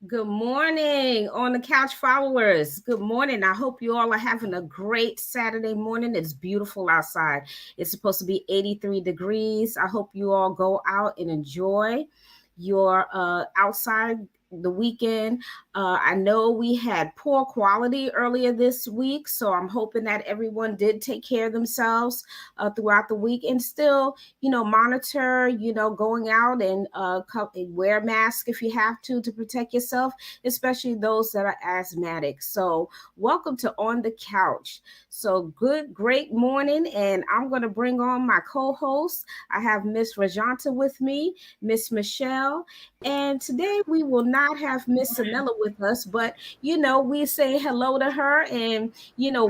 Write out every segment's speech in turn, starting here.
Good morning on the couch followers. Good morning. I hope you all are having a great Saturday morning. It's beautiful outside. It's supposed to be 83 degrees. I hope you all go out and enjoy your outside the weekend. I know we had poor quality earlier this week, so I'm hoping that everyone did take care of themselves throughout the week and still, monitor, going out and wear a mask if you have to protect yourself, especially those that are asthmatic. So, welcome to On the Couch. So, great morning, and I'm going to bring on my co host. I have Miss Rajanta with me, Miss Michelle, and today we will not have Miss Sanella with us, but we say hello to her and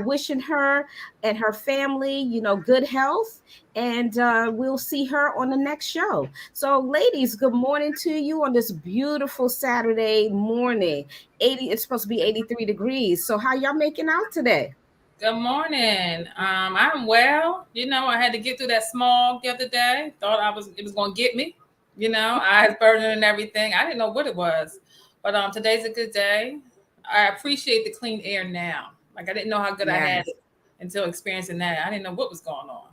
wishing her and her family, good health, and we'll see her on the next show. So, ladies, good morning to you on this beautiful Saturday morning. 80, it's supposed to be 83 degrees. So, how y'all making out today? Good morning. I'm well. I had to get through that smog the other day. Thought it was gonna get me. Eyes burning and everything. I didn't know what it was, but today's a good day. I appreciate the clean air now. Like I didn't know how good I had Yes, it until experiencing that. I didn't know what was going on.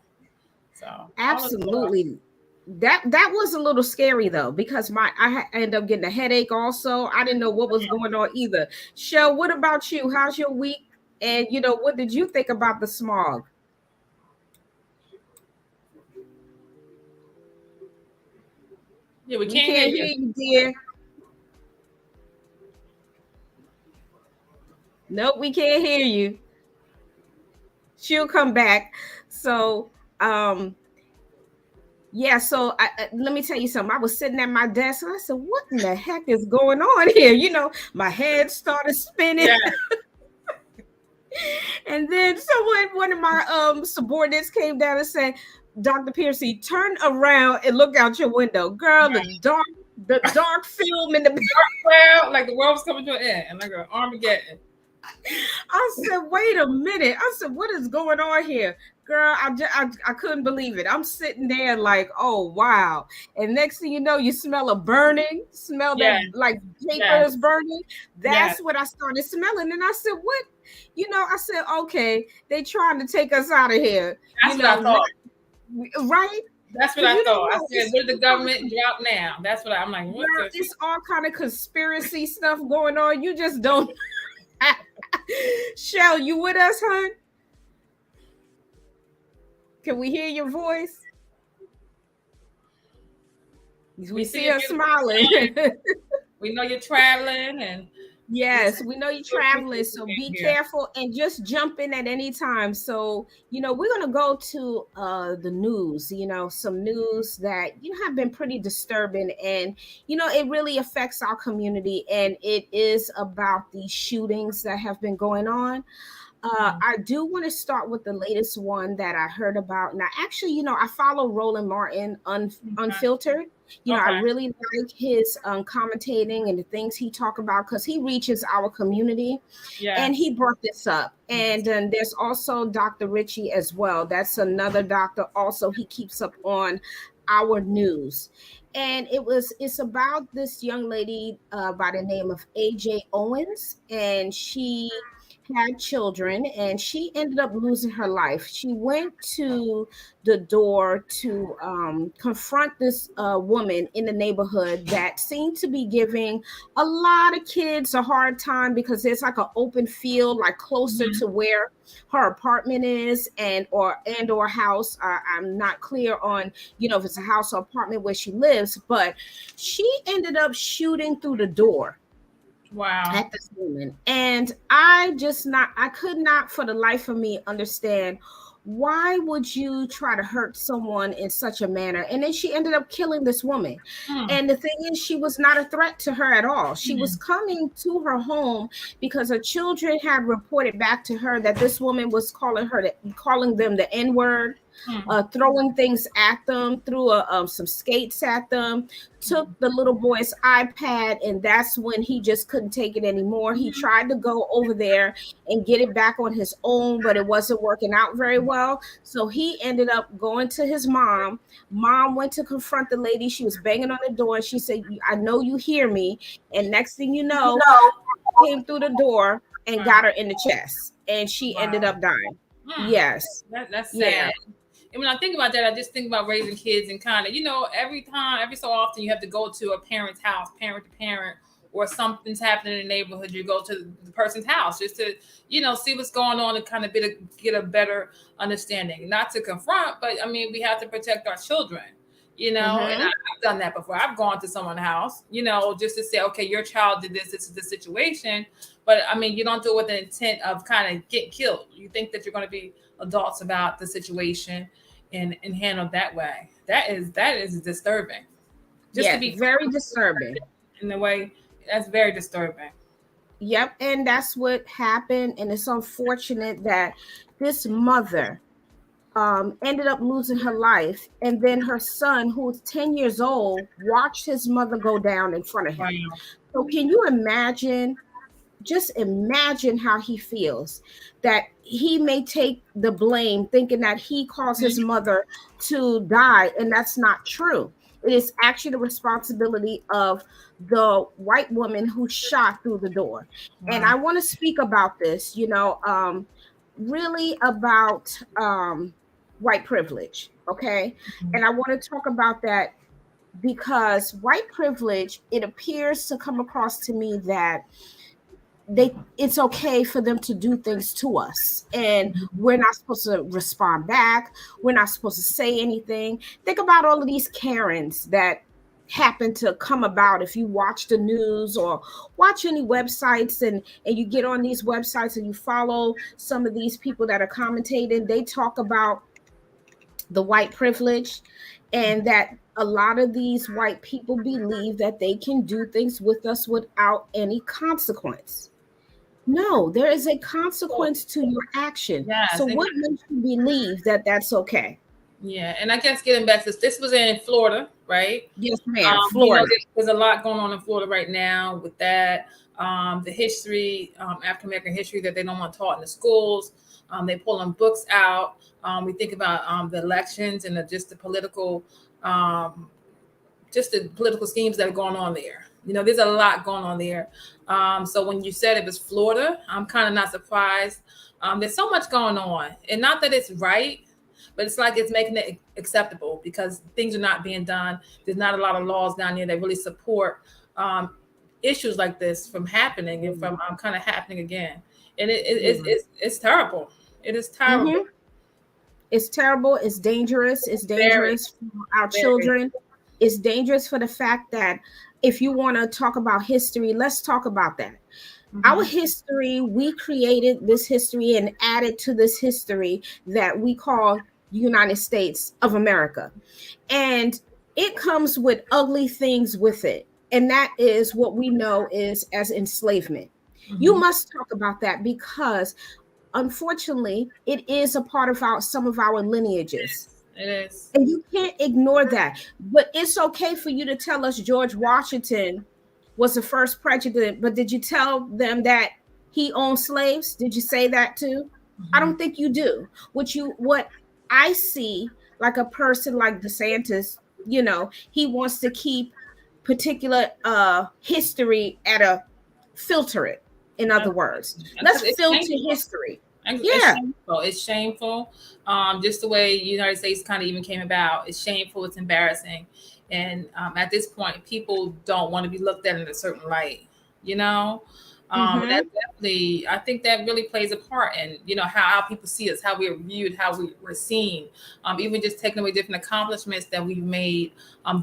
So all is well. absolutely. That was a little scary though because I ended up getting a headache also. I didn't know what was going on either. Shell, what about you? How's your week? And what did you think about the smog? Yeah, we We can't hear can't you. hear you, dear. Nope, we can't hear you. She'll come back. So, yeah. So let me tell you something. I was sitting at my desk and I said, "What in the heck is going on here?" My head started spinning, Yeah, and then one of my subordinates came down and said, "Dr. Piercy, turn around and look out your window, girl. The dark film in the." well, like the world's coming to an end, and like Armageddon. I said, wait a minute. I said, what is going on here? Girl, I couldn't believe it. I'm sitting there like, oh, wow. And next thing you know, you smell a burning, smell that Yes, like paper is yes, burning. yes. That's what I started smelling. And I said, what? I said, okay, they trying to take us out of here, That's what I thought. right? That's what Because I you don't thought. I know. said, "Where the government drop now?" That's what I'm like. What the? It's all kind of conspiracy stuff going on. You just don't. Shell, you with us, hon? Can we hear your voice? We We see see your her beautiful smiling. smile. We know you're traveling, and we Yes, we know you're so traveling, appreciate you so being be here. careful and just jump in at any time. So, we're gonna go to the news, some news that have been pretty disturbing and it really affects our community and it is about these shootings that have been going on. I do want to start with the latest one that I heard about. Now, actually, I follow Roland Martin unfiltered. I Okay. really like his commentating and the things he talk about because he reaches our community, and he Yes. brought this up. And then there's also Dr. Richie as well. That's another doctor. Also, he keeps up on our news, and it's about this young lady by the name of AJ Owens, and she had children and she ended up losing her life. She went to the door to confront this woman in the neighborhood that seemed to be giving a lot of kids a hard time because there's like an open field like closer Mhm. to where her apartment is and or house. I'm not clear on if it's a house or apartment where she lives, but she ended up shooting through the door Wow. at this moment. And I could not for the life of me understand why would you try to hurt someone in such a manner. And then she ended up killing this woman. Mm. And the thing is, she was not a threat to her at all. She was Mm. coming to her home because her children had reported back to her that this woman was calling them the N-word. Hmm. throwing things at them, threw some skates at them, took the little boy's iPad, and that's when he just couldn't take it anymore. He tried to go over there and get it back on his own, but it wasn't working out very well. So he ended up going to his mom. Mom went to confront the lady. She was banging on the door, and she said, "I know you hear me." And next thing you know, came through the door and Wow. got her in the chest, and she ended Wow. up dying. Hmm. Yes. That's Yeah. sad. And when I think about that, I just think about raising kids and kind of, every so often you have to go to a parent's house, parent to parent, or something's happening in the neighborhood. You go to the person's house just to, see what's going on and kind of get a better understanding. Not to confront, but I mean, we have to protect our children, and Mm-hmm. I've done that before. I've gone to someone's house, just to say, okay, your child did this, this is the situation. But I mean, you don't do it with the intent of kind of get killed. You think that you're going to be adults about the situation and handled that way. That is disturbing. Just to Yeah, be very disturbing. in the way that's very disturbing. Yep, and that's what happened, and it's unfortunate that this mother ended up losing her life, and then her son, who was 10 years old, watched his mother go down in front of him. Wow. So can you imagine, just imagine how he feels, that he may take the blame thinking that he caused his mother to die, and that's not true. It is actually the responsibility of the white woman who shot through the door. And Wow. I want to speak about this, really about white privilege, okay? And I want to talk about that because white privilege, it appears to come across to me that it's okay for them to do things to us, and we're not supposed to respond back. We're not supposed to say anything. Think about all of these Karens that happen to come about. If you watch the news or watch any websites, and you get on these websites and you follow some of these people that are commentating, they talk about the white privilege, and that a lot of these white people believe that they can do things with us without any consequence. No, there is a So, consequence to your action. So yes, and what makes you believe that that's okay? yeah, and I guess getting back to this was in Florida, right? Yes, ma'am. Florida. There's a lot going on in Florida right now with that. The history, African American history that they don't want taught in the schools. They pulling books out. We think about the elections and just the um, political schemes that are going on there. There's a lot going on there. So when you said it was Florida, I'm kind of not surprised. There's so much going on, and not that it's right, but it's like it's making it acceptable because things are not being done. There's not a lot of laws down here that really support issues like this from happening and from kind of happening again. And it's terrible. It is terrible. Mm-hmm. It's terrible. It's dangerous. It's Very, dangerous for our very. children. It's dangerous for the fact that if you want to talk about history, let's talk about that. Our Mhm. history, we created this history and added to this history that we call United States of America. And it comes with ugly things with it. And that is what we know is as enslavement. You Mhm. must talk about that because unfortunately it is a part of our some of our lineages. It is. And you can't ignore that. But it's okay for you to tell us George Washington was the first president, but did you tell them that he owned slaves? Did you say that too? I Mhm. don't think you do. What I see, like a person like DeSantis, he wants to keep particular history at a filter it. In other words, let's Because it's filter shameful. history. And it's Yeah. shameful. It's shameful. Just the way the United States kind of even came about. It's shameful. It's embarrassing. And at this point, people don't want to be looked at in a certain light. You know, and that Mm-hmm. definitely, I think that really plays a part in how people see us, how we're viewed, how we're seen. Even just taking away different accomplishments that we've made,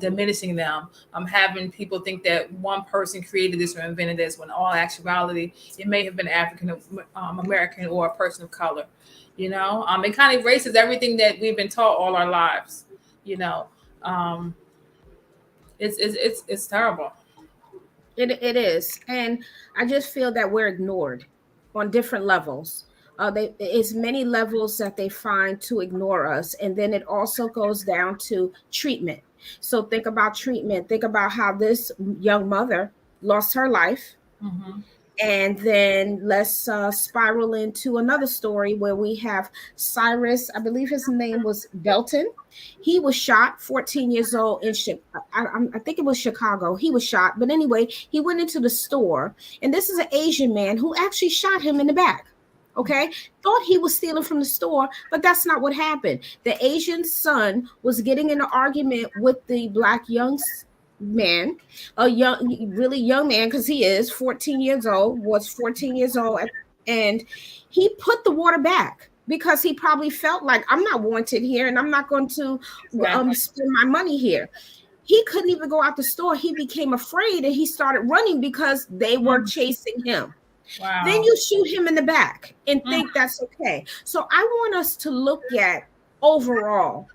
diminishing them. Having people think that one person created this or invented this, when in all actuality, it may have been African American or a person of color. It kind of erases everything that we've been taught all our lives. You know, um, it's terrible. It is. And I just feel that we're ignored on different levels. It's many levels that they find to ignore us, and then it also goes down to treatment. So think about treatment. Think about how this young mother lost her life. Mm-hmm. And then let's spiral into another story where we have Cyrus, I believe his name was Belton. He was shot, 14 years old in I think it was Chicago. He was shot. But anyway, he went into the store, and this is an Asian man who actually shot him in the back. Okay, thought he was stealing from the store, but that's not what happened. The Asian son was getting in an argument with the black young man, a young, really young man, because he is 14 years old, was 14 years old, and he put the water back because he probably felt like, I'm not wanted here and I'm not going to Exactly. spend my money here. He couldn't even go out the store. He became afraid and he started running because they were Mm. chasing him. Then Wow. you shoot him in the back and Mm. think that's okay. So I want us to look at overall,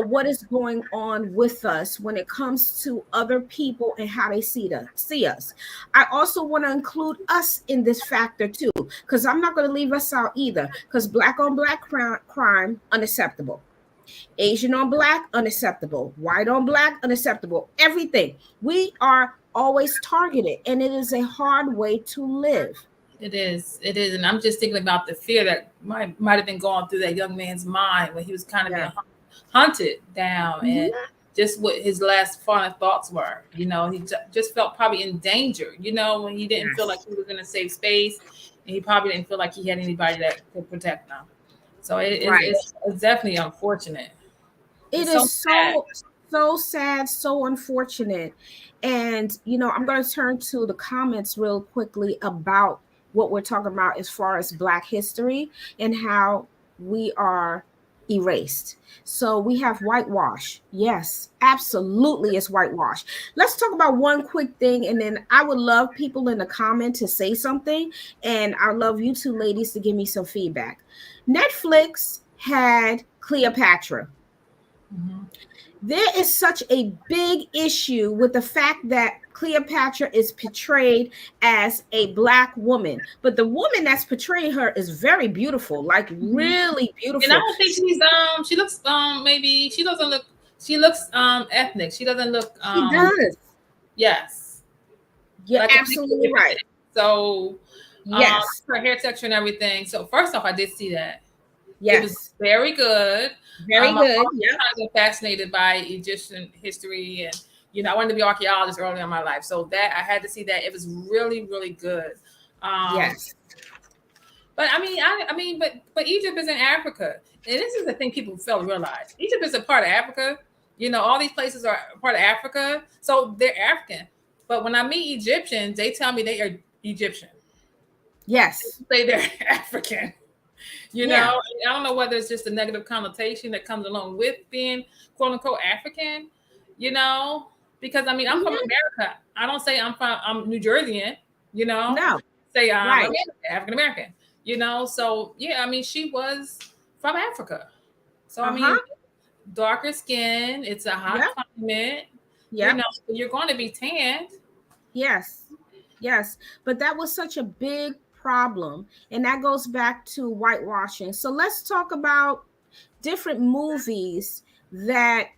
what is going on with us when it comes to other people and how they see us. I also want to include us in this factor too, because I'm not going to leave us out either, because black on black crime, unacceptable. Asian on black, unacceptable. White on black, unacceptable. Everything. We are always targeted, and it is a hard way to live. It is. It is. And I'm just thinking about the fear that might have been going through that young man's mind when he was kind of being Yeah. hunted down, and Mhm. just what his last final thoughts were. He just felt probably in danger, when he didn't feel like Yes. he was in a safe space, and he probably didn't feel like he had anybody that could protect him. So Right. it's definitely unfortunate. It It's so is sad. so sad, so unfortunate. And I'm going to turn to the comments real quickly about what we're talking about as far as Black history and how we are erased. So we have whitewash. Yes, absolutely, it's whitewash. Let's talk about one quick thing, and then I would love people in the comment to say something, and I love you two ladies to give me some feedback. Netflix had Cleopatra. Mhm. There is such a big issue with the fact that Cleopatra is portrayed as a Black woman, but the woman that's portraying her is very beautiful, like Mhm. really And I beautiful. don't think she looks maybe she doesn't look she looks ethnic. She doesn't look She does. yes. You're Like a mix of absolutely different right. things. So Yes. her hair texture and everything. So first off, I did see that. It was Yes. very good. Very I've good. always Yep. kind of been fascinated by Egyptian history, and I wanted to be an archaeologist early in my life. So that I had to see that. It was really, really good. Um, Yes. but but Egypt is in Africa, and this is the thing people fail to realize. Egypt is a part of Africa. All these places are part of Africa, so they're African. But when I meet Egyptians, they tell me they are Egyptian. Yes. They say they're African. Yeah. I don't know whether it's just a negative connotation that comes along with being quote unquote African, you know, because I'm from Mhm. America. I don't say I'm New Jerseyan, you know, No. say Right. African American, So yeah, she was from Africa. So Uh-huh. darker skin, it's a hot Yep. climate, Yep. so you're going to be tanned. Yes. Yes. But that was such a big problem. And that goes back to whitewashing. So let's talk about different movies that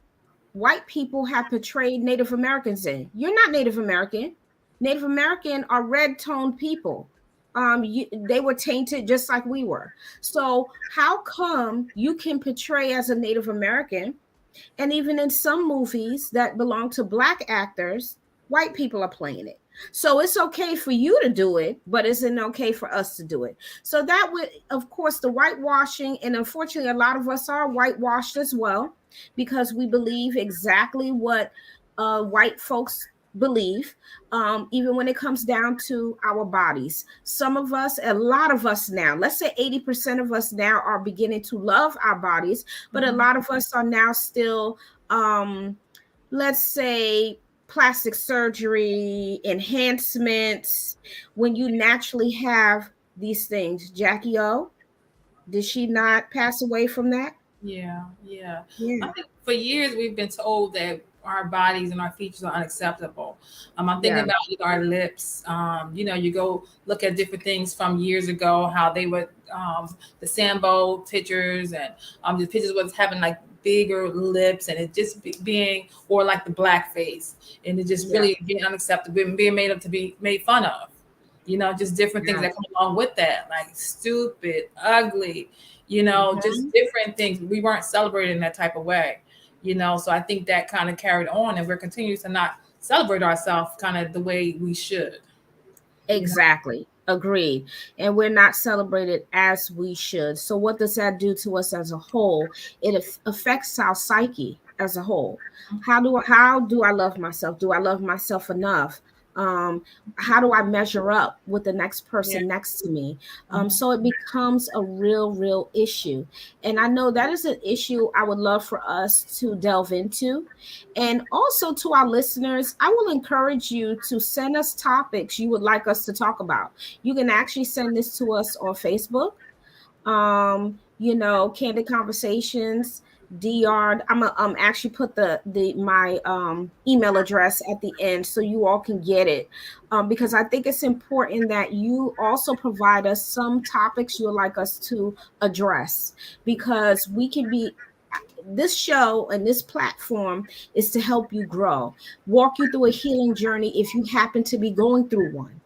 white people have portrayed Native Americans in. You're not Native American. Native American are red toned people. They were tainted just like we were. So how come you can portray as a Native American, and even in some movies that belong to Black actors, white people are playing it? So it's okay for you to do it, but isn't okay for us to do it. So that would, of course, the whitewashing, and unfortunately, a lot of us are whitewashed as well because we believe exactly what white folks believe, even when it comes down to our bodies. Some of us, a lot of us now, let's say 80% of us now are beginning to love our bodies, but a Mhm. lot of us are now still, let's say, plastic surgery, enhancements, when you naturally have these things. Jackie O, did she not pass away from that? Yeah, yeah. I Yeah. think for years we've been told that our bodies and our features are unacceptable. I'm thinking Yeah. about our lips. You go look at different things from years ago, how they would the Sambo pictures and the pictures was having like bigger lips and it just being or like the black face and it just Yeah. really being unacceptable and being made up to be made fun of. Just different things Yeah. that come along with that, like stupid, ugly, just Mhm. different things. We weren't celebrated in that type of way, So I think that kind of carried on, and we're continuing to not celebrate ourselves kind of the way we should. You know, Exactly. Agreed. And we're not celebrated as we should. So, what does that do to us as a whole? It affects our psyche as a whole. How do I love myself? Do I love myself enough? Um, how do I measure up with the next yeah. person next to me? Mhm. So it becomes a real issue. And I know that is an issue I would love for us to delve into. And also to our listeners, I will encourage you to send us topics you would like us to talk about. You can actually send this to us on Facebook. Candid conversations, dr. I'm gonna actually put the my email address at the end so you all can get it. Because I think it's important that you also provide us some topics you would like us to address, because we can be this show and this platform is to help you grow, walk you through a healing journey if you happen to be going through one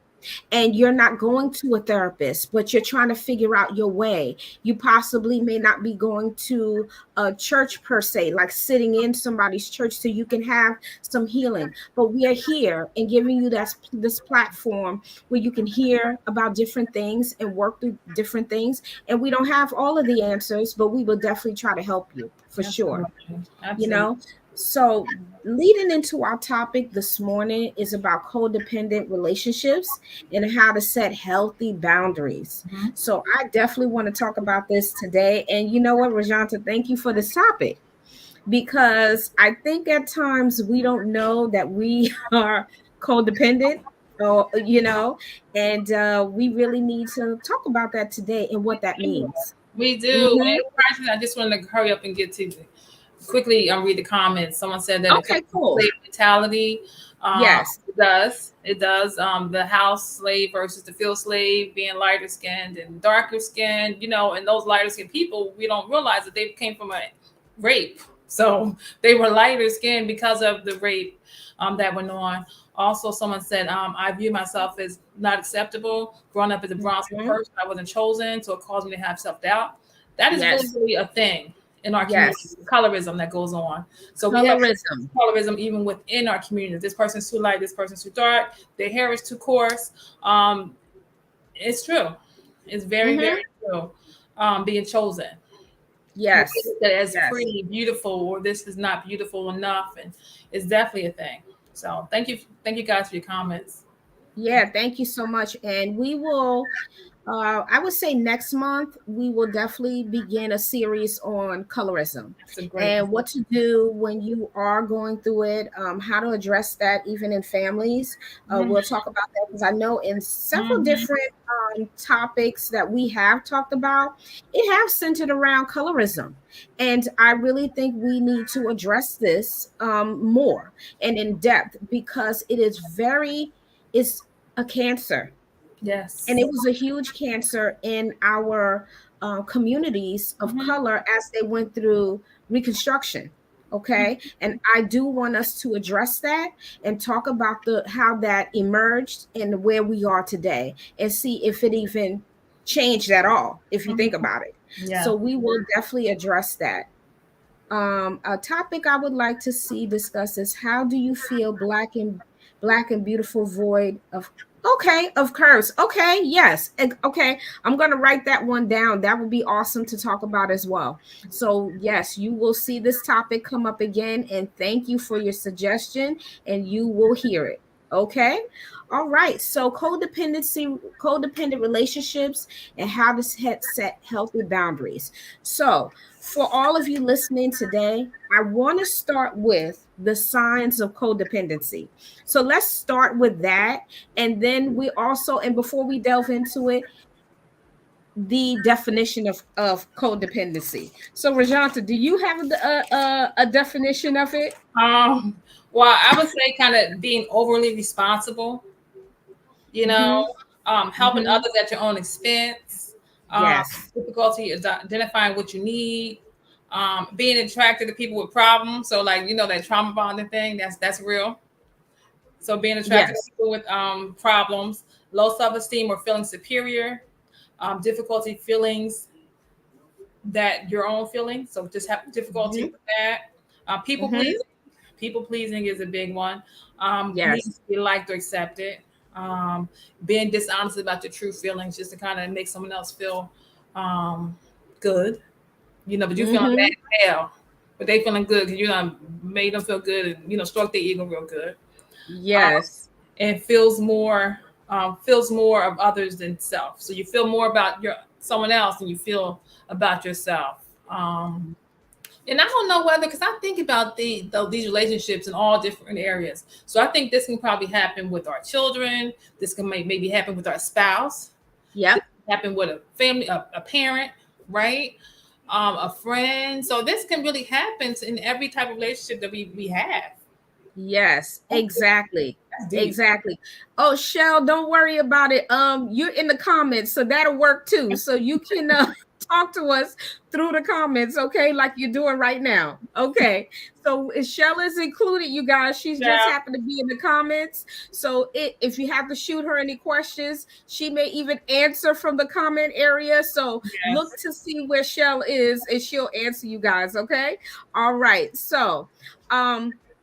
and you're not going to a therapist, but you're trying to figure out your way. You possibly may not be going to a church per se, like sitting in somebody's church so you can have some healing. But we are here and giving you this platform where you can hear about different things and work through different things. And we don't have all of the answers, but we will definitely try to help you for sure. Absolutely. You Absolutely. know, so leading into our topic this morning is about codependent relationships and how to set healthy boundaries. Mhm. So I definitely want to talk about this today. And you know what, Rajanta, thank you for this topic, because I think at times we don't know that we are codependent, or and we really need to talk about that today and what that means. We do. Hmm. And personally, I just wanted to hurry up and get to quickly read the comments. Someone said that it comes Okay, from cool. slave mentality. Yes. It does. It does. The house slave versus the field slave, being lighter skinned and darker skinned, and those lighter skinned people, we don't realize that they came from a rape. So they were lighter skinned because of the rape that went on. Also, someone said, I view myself as not acceptable. Growing up as a Bronx Mhm. person, I wasn't chosen, so it caused me to have self doubt. That is really, Yes. really a thing in our community, Yes. colorism that goes on. So we have Colorism. colorism even within our community. This person's too light, this person's too dark, their hair is too coarse. Um, it's true. It's very, Hmm. very true. Being chosen. We Yes. look at it as Yes. pretty, beautiful, or this is not beautiful enough, and it's definitely a thing. So thank you guys for your comments. Yeah, thank you so much. And we will, I would say next month, we will definitely begin a series on colorism That's a great. and what to do when you are going through it, how to address that even in families. Mhm, We'll talk about that because I know in several mhm. different topics that we have talked about, it has centered around colorism. And I really think we need to address this more and in depth, because it is it's a cancer, and Yes. it was a huge cancer in our communities of Mhm. color as they went through Reconstruction. Okay, and I do want us to address that and talk about the how that emerged and where we are today, and see if it even changed at all, if you think Mhm. about it. Yeah. So we will definitely address that. A topic I would like to see discussed is, how do you feel black and beautiful void of, okay, of curves? Okay, yes. Okay, I'm gonna write that one down. That would be awesome to talk about as well. So yes, you will see this topic come up again, and thank you for your suggestion, and you will hear it. Okay. All right. So codependent relationships, and how to set healthy boundaries. So for all of you listening today, I want to start with the signs of codependency. So let's start with that. And then we also, and before we delve into it, the definition of codependency. So, Rajanta, do you have a definition of it? Well, I would say kind of being overly responsible, you know, Mm-hmm. helping Mm-hmm. others at your own expense, Yes. difficulty is identifying what you need, being attracted to people with problems. So, like, that trauma bonding thing, that's real. So, being attracted to Yes. people with problems, low self-esteem or feeling superior, difficulty feelings that your own feelings. So, just have difficulty Mm-hmm. with that. People Mm-hmm. pleasing. People pleasing is a big one. Needing Yes. to be liked or accepted. Um, Being dishonest about your true feelings just to kind of make someone else feel good. But you feeling bad Mm-hmm. as hell. But they feeling good because you done made them feel good and struck their ego real good. Um, Yes. and feels more of others than self. So you feel more about someone else than you feel about yourself. And I don't know whether, because I think about these relationships in all different areas. So I think this can probably happen with our children. This can maybe happen with our spouse. This Yep. can happen with a family, a parent, right? A friend. So this can really happen in every type of relationship that we have. Yes, exactly. That's deep. Exactly. Oh, Shell, don't worry about it. You're in the comments, so that'll work too. So you can talk to us through the comments, okay, like you're doing right now. Okay. So Shell is included, you guys. She's just Yeah. happened to be in the comments. So if you have to shoot her any questions, she may even answer from the comment area. So look Yes. to see where Shell is, and she'll answer you guys. Okay. All right. So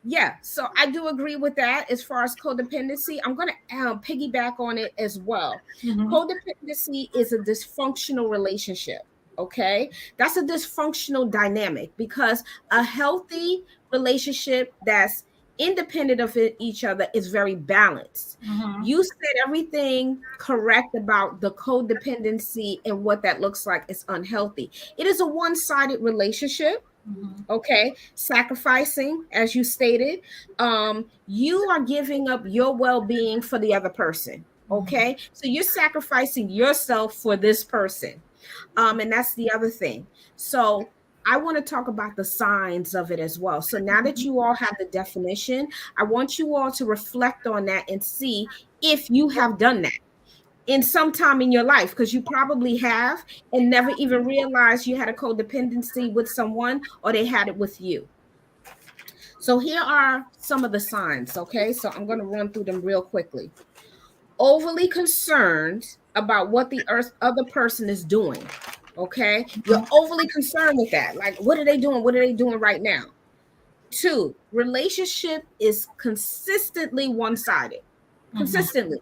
yeah, so I do agree with that as far as codependency. I'm going to piggyback on it as well. Mm-hmm. Codependency is a dysfunctional relationship. Okay, that's a dysfunctional dynamic because a healthy relationship that's independent of each other is very balanced. Mm-hmm. You said everything correct about the codependency and what that looks like is unhealthy. It is a one-sided relationship. Mm-hmm. Okay, sacrificing, as you stated, you are giving up your well-being for the other person. Mm-hmm. Okay, so you're sacrificing yourself for this person. And that's the other thing. So I want to talk about the signs of it as well. So now that you all have the definition, I want you all to reflect on that and see if you have done that in some time in your life, because you probably have and never even realized you had a codependency with someone or they had it with you. So here are some of the signs. Okay, so I'm going to run through them real quickly. Overly concerned about what the other person is doing. Okay, you're overly concerned with that. Like, what are they doing? What are they doing right now? Two, relationship is consistently one-sided. Mm-hmm. Consistently,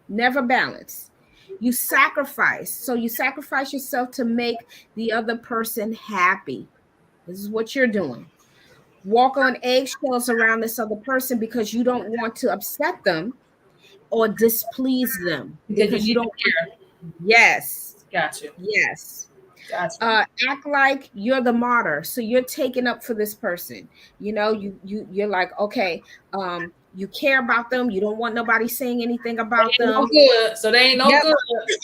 never balanced. You sacrifice. So you sacrifice yourself to make the other person happy. This is what you're doing. Walk on eggshells around this other person because you don't want to upset them or displease them Because you because you need to don't want. care. Yes. Got you. Yes. Got you. Act like you're the martyr, so you're taking up for this person. You're like, okay, you care about them, you don't want nobody saying anything about Ain't no them. good. So they ain't no Yep. good.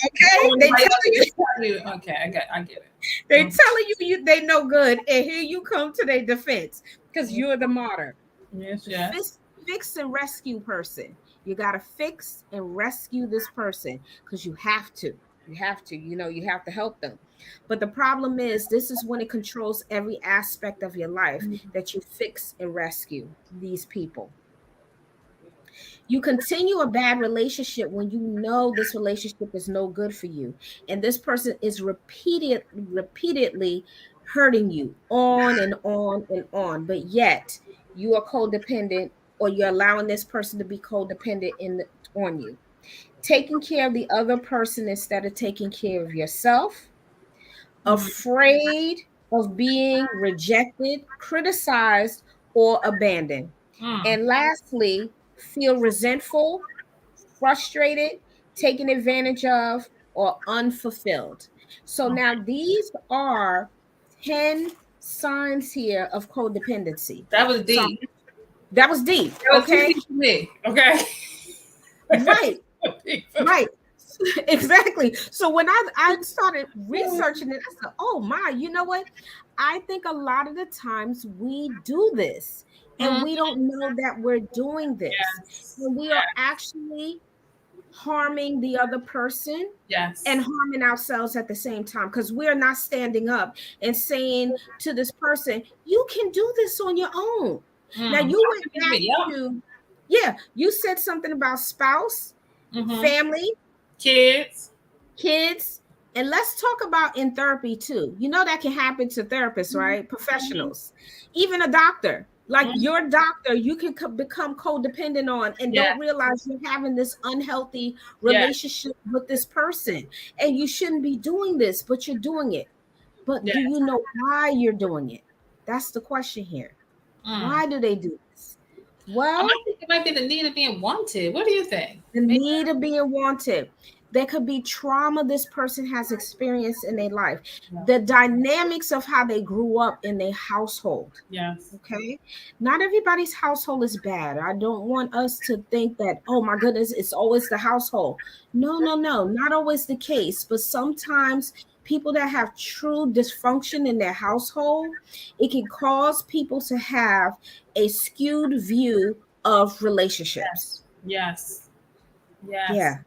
Okay, they telling you. Okay, I get it. They telling you they no good, and here you come to their defense because you're the martyr. Yes, yes. Fix and rescue person. You got to fix and rescue this person because you have to. You have to. You have to help them. But the problem is, this is when it controls every aspect of your life that you fix and rescue these people. You continue a bad relationship when you know this relationship is no good for you, and this person is repeatedly hurting you on and on and on, but yet you are codependent, or you're allowing this person to be codependent on you. Taking care of the other person instead of taking care of yourself. Mm-hmm. Afraid of being rejected, criticized, or abandoned. Mm. And lastly, feel resentful, frustrated, taken advantage of, or unfulfilled. So now these are 10 signs here of codependency. That was So deep. that was deep, That was too okay? deep for me. Okay. Right, Deep for me. right. Exactly. So when I started researching it, I said, "Oh my, you know what? I think a lot of the times we do this and Mhm. we don't know that we're doing this. Yes. And we are actually harming the other person and Yes. harming ourselves at the same time because we're not standing up and saying to this person, you can do this on your own." Now Mm. you went back Yep. to, yeah, you said something about spouse, Mm-hmm. family, Kids. kids, and let's talk about in therapy too. You know that can happen to therapists, right? Mm-hmm. Professionals, even a doctor. Like Mm-hmm. your doctor, you can become codependent on and Yes. don't realize you're having this unhealthy Yes. relationship with this person. And you shouldn't be doing this, but you're doing it. But do Yes. you know why you're doing it? That's the question here. Mm. Why do they do this? Well, I think it might be the need of being wanted. What do you think? the Maybe. need of being wanted. There could be trauma this person has experienced in their life, Yeah. the dynamics of how they grew up in their household. Yes. Okay. Not everybody's household is bad. I don't want us to think that, oh my goodness, it's always the household. No, no, no, not always the case. But sometimes people that have true dysfunction in their household, it can cause people to have a skewed view of relationships. Yes. Yes. Yes. Yeah.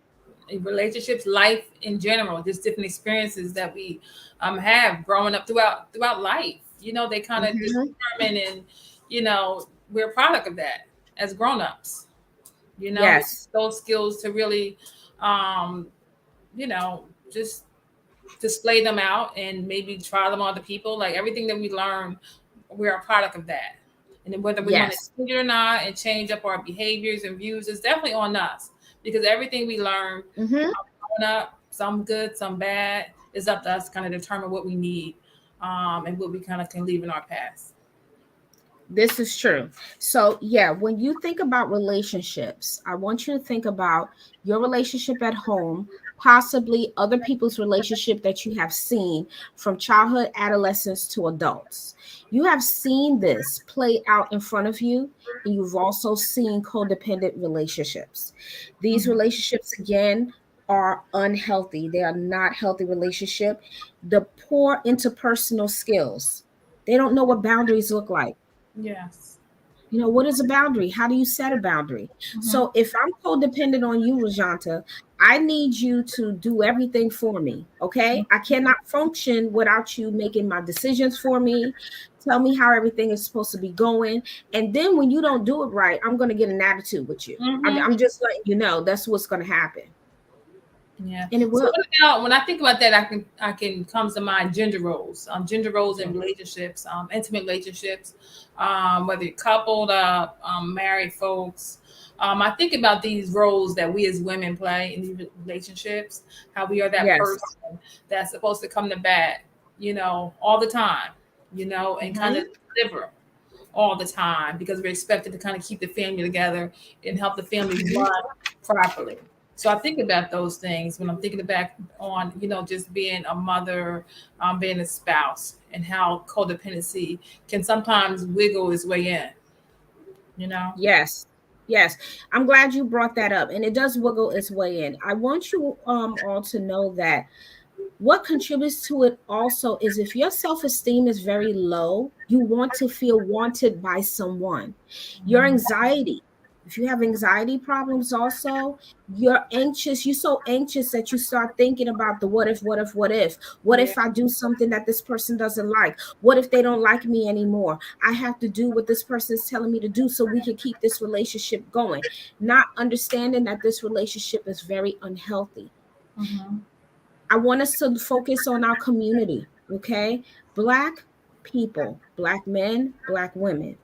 In relationships, life in general, just different experiences that we have growing up throughout life. They kind of Mhm. determine, and we're a product of that as grown-ups. We Yes. those skills to really um, just display them out and maybe try them on other people. Like everything that we learn, we're a product of that. And then whether we want to Yes. change it or not and change up our behaviors and views is definitely on us, because everything we learn Hmm. growing up, some good, some bad, is up to us to kind of determine what we need, and what we kind of can leave in our past. This is true. So, yeah, when you think about relationships, I want you to think about your relationship at home, possibly other people's relationship that you have seen from childhood, adolescence to adults. You have seen this play out in front of you, and you've also seen codependent relationships. These Mhm. relationships, again, are unhealthy. They are not healthy relationship. The poor interpersonal skills. They don't know what boundaries look like. Yes. What is a boundary? How do you set a boundary? Hmm. So if I'm codependent on you, Rajanta, I need you to do everything for me. Okay. I cannot function without you making my decisions for me. Tell me how everything is supposed to be going. And then when you don't do it right, I'm going to get an attitude with you. Hmm. I'm just letting you know that's what's going to happen. Yeah. And it So will. what about, when I think about that, I can comes to mind gender roles in relationships, intimate relationships, whether you're coupled up, married folks. I think about these roles that we as women play in these relationships. How we are that Yes. person that's supposed to come to bat, all the time, and kind of Mhm. deliver all the time, because we're expected to kind of keep the family together and help the family run properly. So I think about those things when I'm thinking back on, just being a mother, being a spouse, and how codependency can sometimes wiggle its way in, you know? Yes. Yes. I'm glad you brought that up. And it does wiggle its way in. I want you all to know that what contributes to it also is if your self-esteem is very low, you want to feel wanted by someone. Your anxiety, if you have anxiety problems also, you're so anxious that you start thinking about the what if, what if, what if. What Yeah. if I do something that this person doesn't like? What if they don't like me anymore? I have to do what this person is telling me to do so we can keep this relationship going. Not understanding that this relationship is very unhealthy. Mm-hmm. I want us to focus on our community, okay? Black people, Black men, Black women.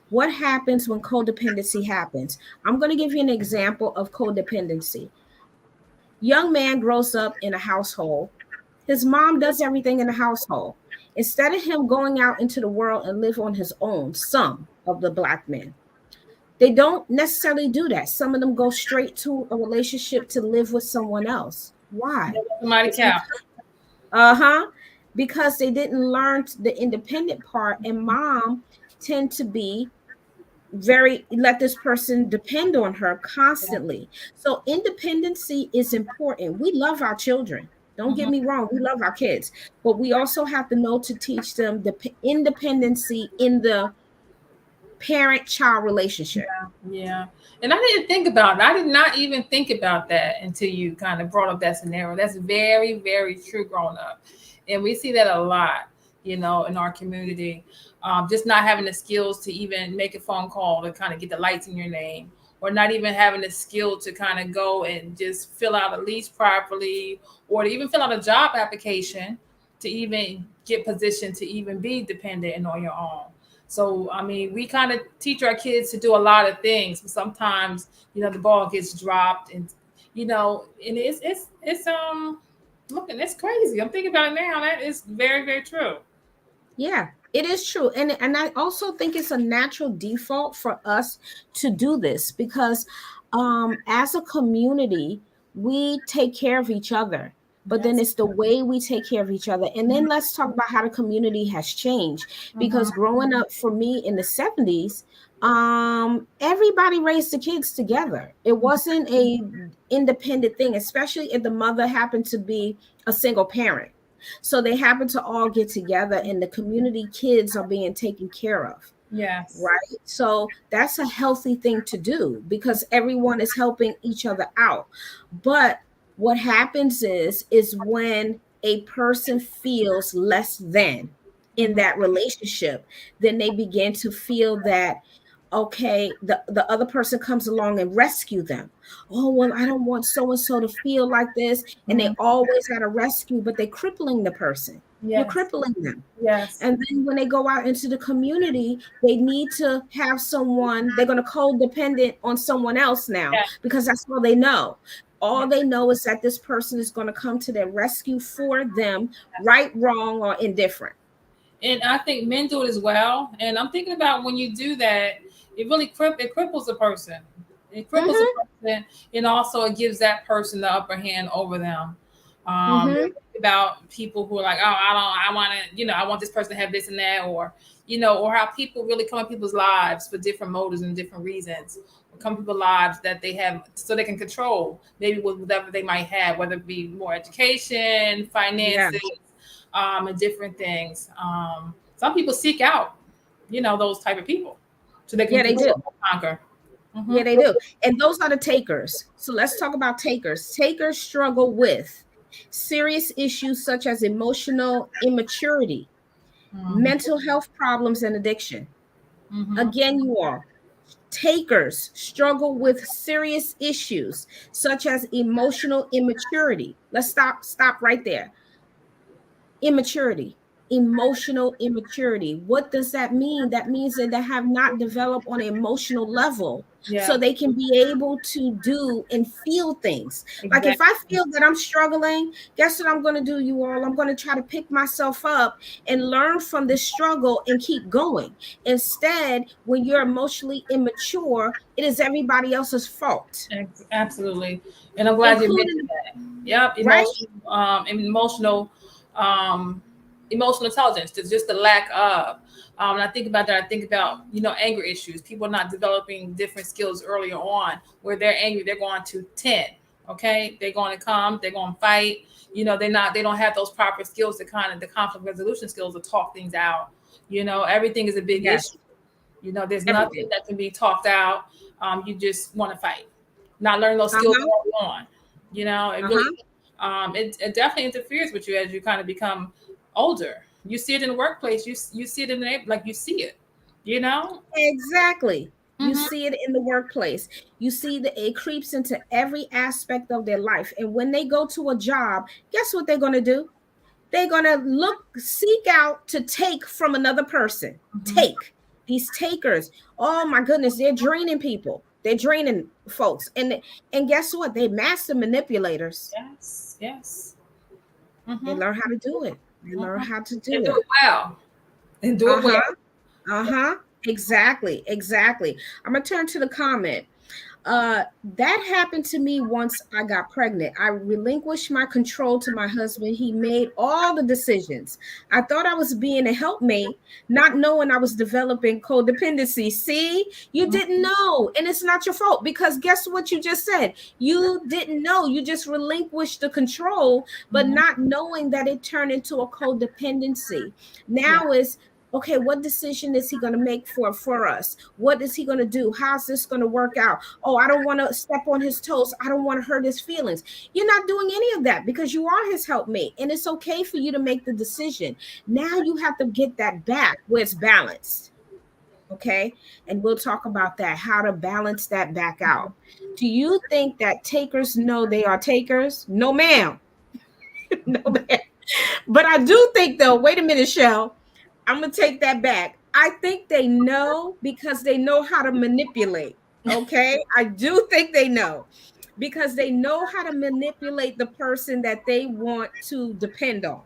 What happens when codependency happens? I'm going to give you an example of codependency. Young man grows up in a household. His mom does everything in the household. Instead of him going out into the world and live on his own, some of the Black men, they don't necessarily do that. Some of them go straight to a relationship to live with someone else. Why? Somebody It's count. uh-huh. Because they didn't learn the independent part, and mom tend to be let this person depend on her constantly. So independency is important. We love our children. Don't get Mhm. me wrong, we love our kids, but we also have to know to teach them the independency in the parent-child relationship. Yeah. And I didn't think about it. I did not even think about that until you kind of brought up that scenario. That's very, very true growing up. And we see that a lot, in our community. Just not having the skills to even make a phone call to kind of get the lights in your name, or not even having the skill to kind of go and just fill out a lease properly, or to even fill out a job application to even get positioned to even be dependent and on your own. So, I mean, we kind of teach our kids to do a lot of things, but sometimes, the ball gets dropped, and and looking, it's crazy. I'm thinking about it now. That is very, very true. Yeah, it is true. And I also think it's a natural default for us to do this because as a community, we take care of each other. But then Yes. it's the way we take care of each other. And then let's talk about how the community has changed. Because Mm-hmm. growing up for me in the 70s, everybody raised the kids together. It wasn't a independent thing, especially if the mother happened to be a single parent. So they happen to all get together and the community kids are being taken care of, Yes. right? So that's a healthy thing to do because everyone is helping each other out. But what happens is when a person feels less than in Mm-hmm. that relationship, then they begin to feel that okay, the other person comes along and rescue them. Oh, well, I don't want so and so to feel like this, and they Mm-hmm. always got to rescue, but they're crippling the person. You're Yes. crippling them. Yes. And then when they go out into the community, they need to have someone, they're going to codependent on someone else now Yeah. because that's all they know. Yeah. All they know is that this person is going to come to their rescue for them, right, wrong, or indifferent. And I think men do it as well. And I'm thinking about when you do that, it cripples a person. It cripples a Mm-hmm. person, and also it gives that person the upper hand over them. Mm-hmm. About people who are like, oh, I want to, I want this person to have this and that, or how people really come in people's lives for different motives and different reasons. Or come in people's lives that they have so they can control maybe with whatever they might have, whether it be more education, Yeah. finances, and different things. Some people seek out, those type of people so they can Yeah, they do. control, conquer. Yeah, Hmm. they do. And those are the takers. So let's talk about takers. Takers struggle with serious issues such as emotional immaturity, Hmm. mental health problems, and addiction. Hmm. Again, you all, takers struggle with serious issues such as emotional immaturity. Let's stop right there. Immaturity, emotional immaturity. What does that mean? That means that they have not developed on an emotional level so Yeah, they can be able to do and feel things. Like if I exactly. feel that I'm struggling, guess what I'm going to do, you all? I'm going to try to pick myself up and learn from this struggle and keep going. Instead, when you're emotionally immature, it is everybody else's fault, Absolutely. And I'm glad you mentioned including, that. Yep, right? um, emotional intelligence, just the lack of. And I think about that. I think about anger issues. People not developing different skills earlier on. Where they're angry, they're going to 10. Okay, they're going to come. They're going to fight. They're not. They don't have those proper skills to kind of the conflict resolution skills to talk things out. Everything is a big Yes, issue. There's nothing everything. that can be talked out. You just want to fight, not learn those skills Uh-huh. early on. It Uh-huh. really, it definitely interferes with you as you kind of become older. You see it in the workplace. You see it in the like you see it. You know. Exactly. You Mm-hmm. see it in the workplace. You see that it creeps into every aspect of their life. And when they go to a job, guess what they're going to do? They're going to seek out to take from another person. Mm-hmm. Take. These takers. Oh my goodness, they're draining people. They're draining folks. And guess what? They master manipulators. Yes. Yes. They Mm-hmm. learn how to do it. They learn Mm-hmm. how to And do do it. it well. And do it well. Uh-huh. Uh-huh. Exactly. Exactly. I'm gonna turn to the comment. That happened to me once I got pregnant. I relinquished my control to my husband. He made all the decisions. I thought I was being a helpmate, not knowing I was developing codependency. See, you didn't know, and it's not your fault, because guess what you just said? You didn't know. You just relinquished the control, but not knowing that it turned into a codependency. Yeah. Now is, okay, what decision is he going to make for us? What is he going to do? How's this going to work out? Oh, I don't want to step on his toes. I don't want to hurt his feelings. You're not doing any of that because you are his helpmate, and it's okay for you to make the decision. Now you have to get that back where it's balanced. Okay, and we'll talk about that, how to balance that back out. Do you think that takers know they are takers? No, ma'am. No, ma'am. But I do think, though, wait a minute, Shell, I'm gonna take that back. I think they know because they know how to manipulate. Okay, I do think they know because they know how to manipulate the person that they want to depend on.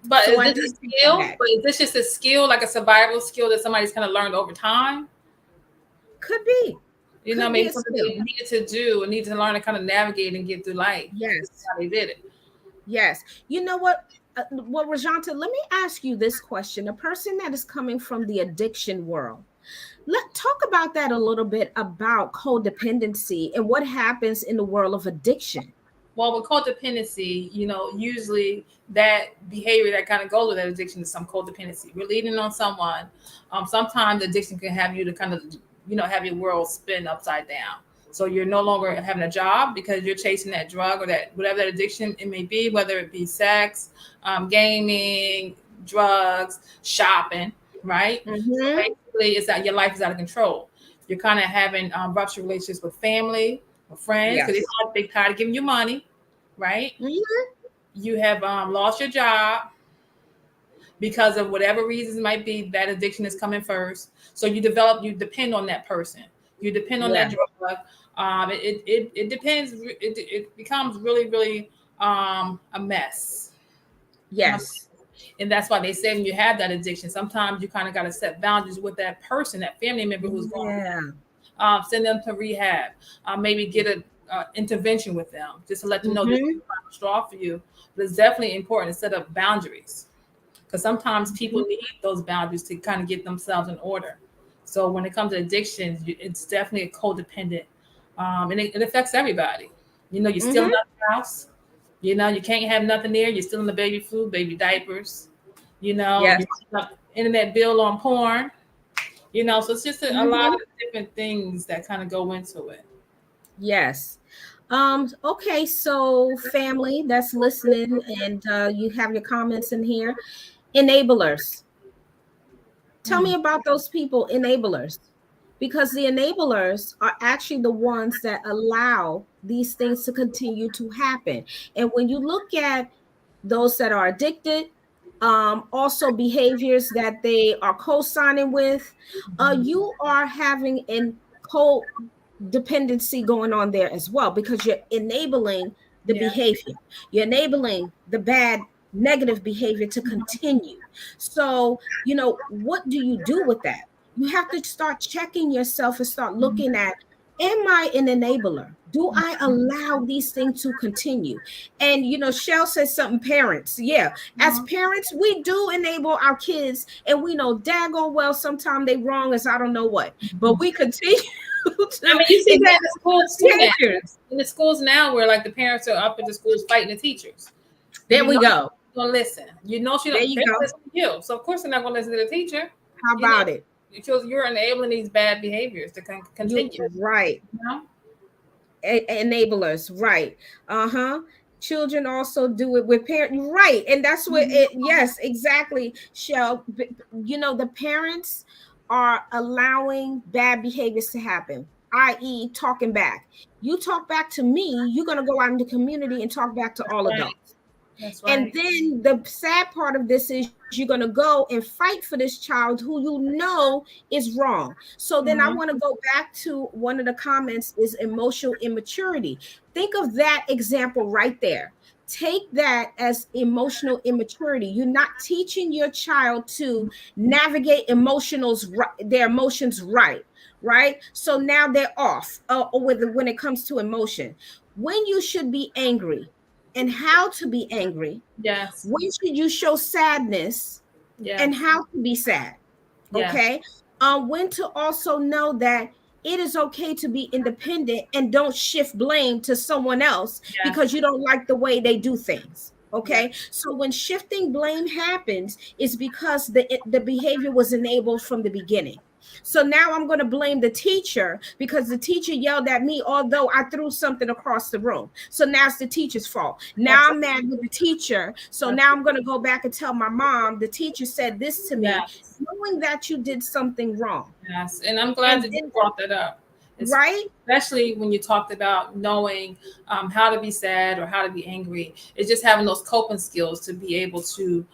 But So is I this do a take that skill? back. But is this just a skill, like a survival skill that somebody's kind of learned over time? Could be, You know, could be maybe a something skill. they needed to do and need to learn to kind of navigate and get through life. This is Yes, how they did it. yes. You know what? Well, Rajanta, let me ask you this question: a person that is coming from the addiction world, let's talk about that a little bit, about codependency and what happens in the world of addiction. Well, with codependency, usually that behavior that kind of goes with that addiction is some codependency. We're leaning on someone. Sometimes addiction can have you to kind of, have your world spin upside down. So you're no longer having a job because you're chasing that drug or that whatever that addiction it may be, whether it be sex, gaming, drugs, shopping, right? So Mm-hmm. basically, it's that your life is out of control. You're kind of having ruptured relationships with family, with friends, because Yes. they tired of giving you money, right? Mm-hmm. You have lost your job because of whatever reasons might be. That addiction is coming first, so you depend on that person, you depend on Yeah. that drug. It depends. It becomes really, really a mess. Yes. And that's why they say when you have that addiction, sometimes you kind of got to set boundaries with that person, that family member who's going. Yeah. Send them to rehab, maybe get a intervention with them just to let them know this is Mm-hmm. the final straw for you. But it's definitely important to set up boundaries because sometimes people need those boundaries to kind of get themselves in order. So when it comes to addictions, it's definitely a codependent, and it affects everybody. You're still in Mm-hmm. the house. You can't have nothing there. You're still in the baby food, baby diapers. Yes. You're internet bill on porn. So it's just a lot Mm-hmm. of different things that kind of go into it. Yes. Okay, so family that's listening, and you have your comments in here. Enablers. Tell me Mm. about those people, enablers, because the enablers are actually the ones that allow these things to continue to happen. And when you look at those that are addicted, also behaviors that they are co-signing with, you are having an codependency going on there as well, because you're enabling the Yeah. behavior, you're enabling the bad negative behavior to continue. So, what do you do with that? You have to start checking yourself and start looking at, am I an enabler? Do I allow these things to continue? And Shell says something, parents. Yeah, as parents, we do enable our kids, and we know daggone well sometimes they wrong as I don't know what, but we continue I to mean, you see enable that in the schools too now. takers. In the schools now, where like the parents are up at the schools fighting the teachers. There You we know go. she's gonna listen. You know she There don't. you They don't go. listen to you, so of course they're not gonna listen to the teacher. How You know, about it? because you're enabling these bad behaviors to You continue. right. You know? Enablers, right? Uh-huh. Children also do it with parents, right? And that's what it, yes, exactly, Shell. The parents are allowing bad behaviors to happen, i.e., talking back. You talk back to me, you're going to go out in the community and talk back to all Right. adults. That's And right. then the sad part of this is you're going to go and fight for this child who you know is wrong. So then I Mm-hmm. want to go back to one of the comments is emotional immaturity. Think of that example right there. Take that as emotional immaturity. You're not teaching your child to navigate their emotions right? So now they're off when it comes to emotion. When you should be angry and how to be angry, Yes. when should you show sadness and Yes. how to be sad? Yes. Okay. When to also know that it is okay to be independent and don't shift blame to someone else Yes. because you don't like the way they do things. Yes. Okay. So when shifting blame happens, is because the behavior was enabled from the beginning. So now I'm going to blame the teacher because the teacher yelled at me, although I threw something across the room. So now it's the teacher's fault. Now I'm Absolutely. mad with the teacher. So now I'm Absolutely. going to go back and tell my mom, the teacher said this to me, Yes. knowing that you did something wrong. Yes. And I'm glad And that you then, brought that up. right? Especially when you talked about knowing how to be sad or how to be angry. It's just having those coping skills to be able to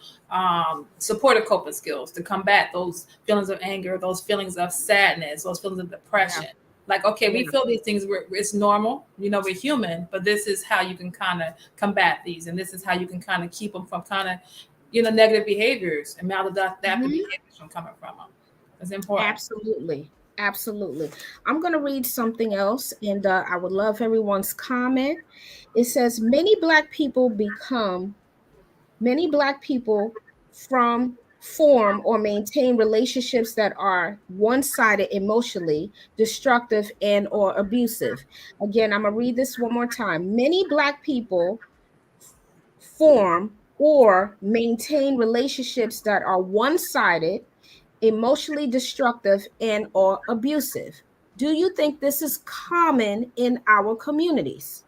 support a coping skills to combat those feelings of anger, those feelings of sadness, those feelings of Yeah. depression. Like, okay, we Yeah. feel these things. It's normal. We're human, but this is how you can kind of combat these, and this is how you can kind of keep them from kind of, negative behaviors and maladaptive Mhm. behaviors from coming from them. It's important. Absolutely. Absolutely. I'm going to read something else, and I would love everyone's comment. It says many Black people from form or maintain relationships that are one-sided, emotionally destructive and or abusive. Again, I'm going to read this one more time. Many Black people form or maintain relationships that are one-sided, emotionally destructive and or abusive. Do you think this is common in our communities?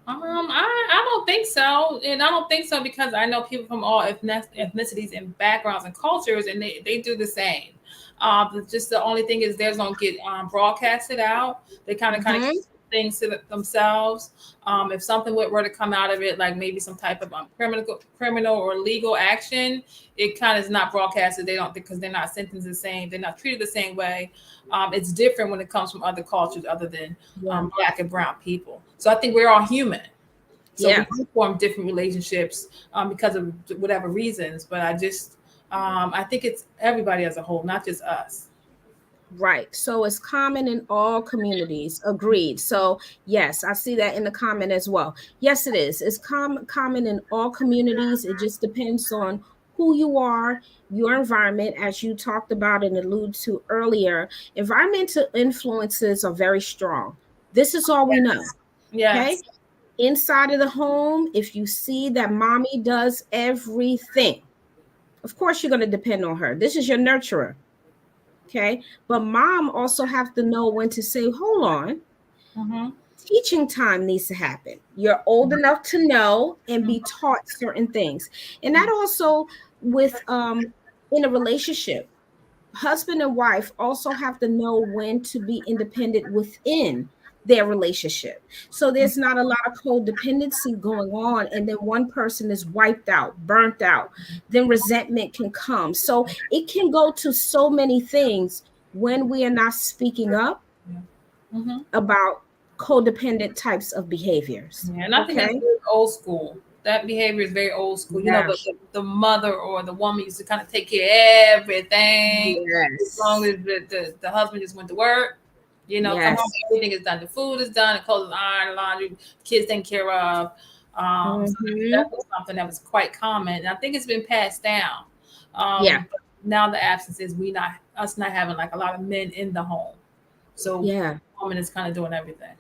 I don't think so, and I don't think so because I know people from all ethnicities and backgrounds and cultures, and they do the same. But just the only thing is theirs don't get broadcasted out. They kind of keep Mhm. things to themselves. If something were to come out of it, like maybe some type of criminal or legal action, it kind of is not broadcasted. They don't, because they're not sentenced the same. They're not treated the same way. It's different when it comes from other cultures other than Yeah. Black and brown people. So I think we're all human. So we Yeah. do form different relationships because of whatever reasons. But I think it's everybody as a whole, not just us. Right. So it's common in all communities. Agreed. So yes, I see that in the comment as well. Yes, it is. It's common in all communities. It just depends on who you are, your environment, as you talked about and alluded to earlier. Environmental influences are very strong. This is all we know. Yes. Okay. Yes. Inside of the home, if you see that mommy does everything, of course you're going to depend on her. This is your nurturer. Okay. But mom also have to know when to say, hold on, Mm-hmm. teaching time needs to happen. You're old enough to know and be taught certain things. And that also with in a relationship, husband and wife also have to know when to be independent within their relationship. So there's not a lot of codependency going on, and then one person is wiped out, burnt out, then resentment can come. So it can go to so many things when we are not speaking up Mm-hmm. about codependent types of behaviors. Yeah, and I think that's Okay. very old school. That behavior is very old school. Yeah. The mother or the woman used to kind of take care of everything. As long Yes. as the husband just went to work, come home, Yes. everything is done. The food is done, the clothes is ironed, laundry, kids taken care of. So that Hmm. was something that was quite common. And I think it's been passed down. Yeah. But now the absence is us not having like a lot of men in the home. So Yeah. the woman is kind of doing everything.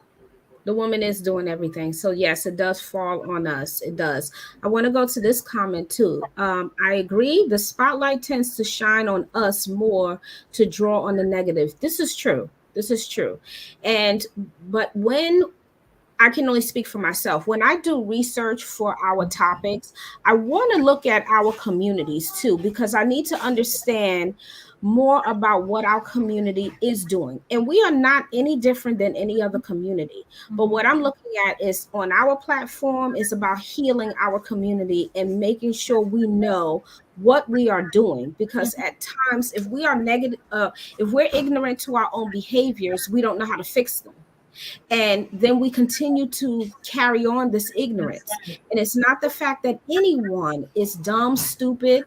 The woman is doing everything. So yes, it does fall on us. It does. I want to go to this comment too. I agree. The spotlight tends to shine on us more to draw on the negative. This is true. This is true. And but when I can only speak for myself. When I do research for our topics, I want to look at our communities too, because I need to understand more about what our community is doing. And we are not any different than any other community. But Mhm. what I'm looking at is on our platform is about healing our community and making sure we know what we are doing, because at times if we are negative, if we're ignorant to our own behaviors, we don't know how to fix them, and then we continue to carry on this That's ignorance. right. And it's not the fact that anyone is dumb, stupid.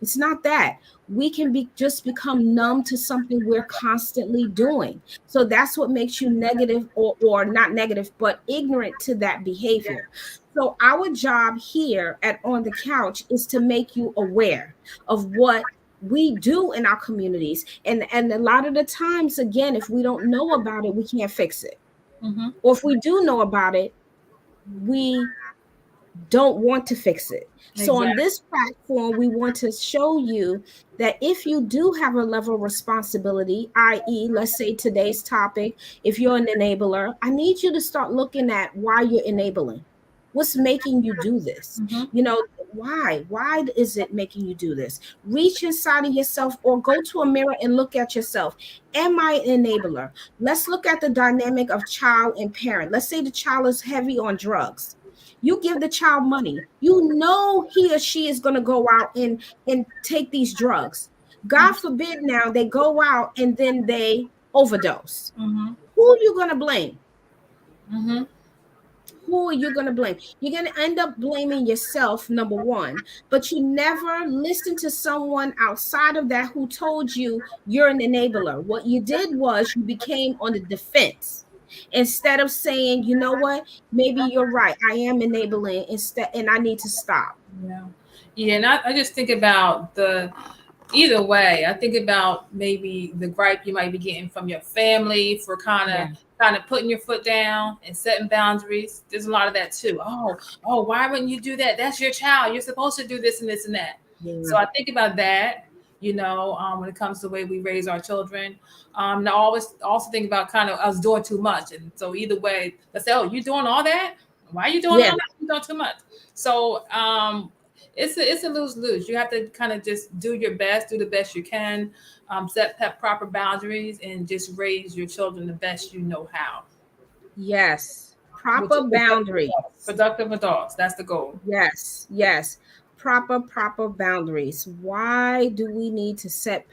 It's not that. We can be just become numb to something we're constantly doing. So that's what makes you negative, or not negative, but ignorant to that behavior. So our job here at On the Couch is to make you aware of what we do in our communities. And a lot of the times, again, if we don't know about it, we can't fix it. Mm-hmm. Or if we do know about it, we don't want to fix it. So on Exactly. this platform, we want to show you that if you do have a level of responsibility, i.e., let's say today's topic, if you're an enabler, I need you to start looking at why you're enabling. What's making you do this? Mm-hmm. You know, why? Why is it making you do this? Reach inside of yourself or go to a mirror and look at yourself. Am I an enabler? Let's look at the dynamic of child and parent. Let's say the child is heavy on drugs. You give the child money, you know he or she is going to go out and take these drugs. God forbid now they go out and then they overdose. Mm-hmm. Who are you going to blame? Mm-hmm. Who are you going to blame? You're going to end up blaming yourself, number one, but you never listen to someone outside of that who told you you're an enabler. What you did was you became on the defense instead of saying, you know what, maybe you're right, I am enabling instead, and I need to stop. Yeah. Yeah, and I just think about the either way. I think about maybe the gripe you might be getting from your family for Yeah. kind of putting your foot down and setting boundaries. There's a lot of that too. Oh, why wouldn't you do that? That's your child. You're supposed to do this and this and that. So Yeah. I think about that. When it comes to the way we raise our children, and I always also think about kind of us doing too much. And so either way, let's say, oh, you doing all that? Why are you doing all Yeah. that? You doing too much. So it's a lose lose. You have to kind of just do your best, do the best you can, set proper boundaries, and just raise your children the best you know how. Yes. Which Proper is productive boundaries. adults. Productive adults. That's the goal. Yes. Yes. Proper boundaries. Why do we need to set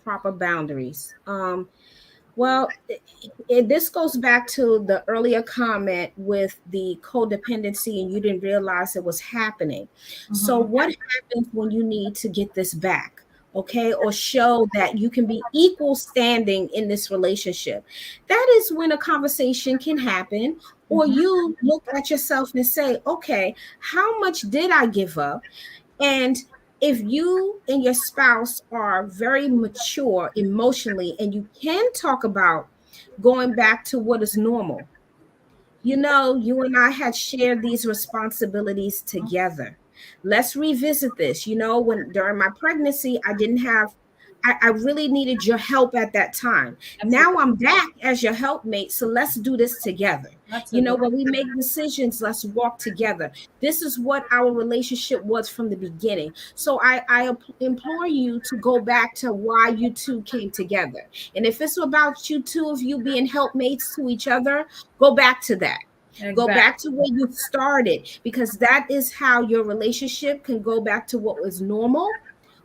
proper boundaries? Well, this goes back to the earlier comment with the codependency, and you didn't realize it was happening. So, Mm-hmm. what happens when you need to get this back? Okay, or show that you can be equal standing in this relationship. That is when a conversation can happen, or Mm-hmm. you look at yourself and say, okay, how much did I give up? And if you and your spouse are very mature emotionally and you can talk about going back to what is normal, you know, you and I had shared these responsibilities together. Let's revisit this. You know, when during my pregnancy, I didn't have, I really needed your help at that time. Now Absolutely. I'm back as your helpmate. So let's do this together. You know, Absolutely. when we make decisions, let's walk together. This is what our relationship was from the beginning. So I implore you to go back to why you two came together. And if it's about you two of you being helpmates to each other, go back to that. Go back Exactly. to where you started, because that is how your relationship can go back to what was normal.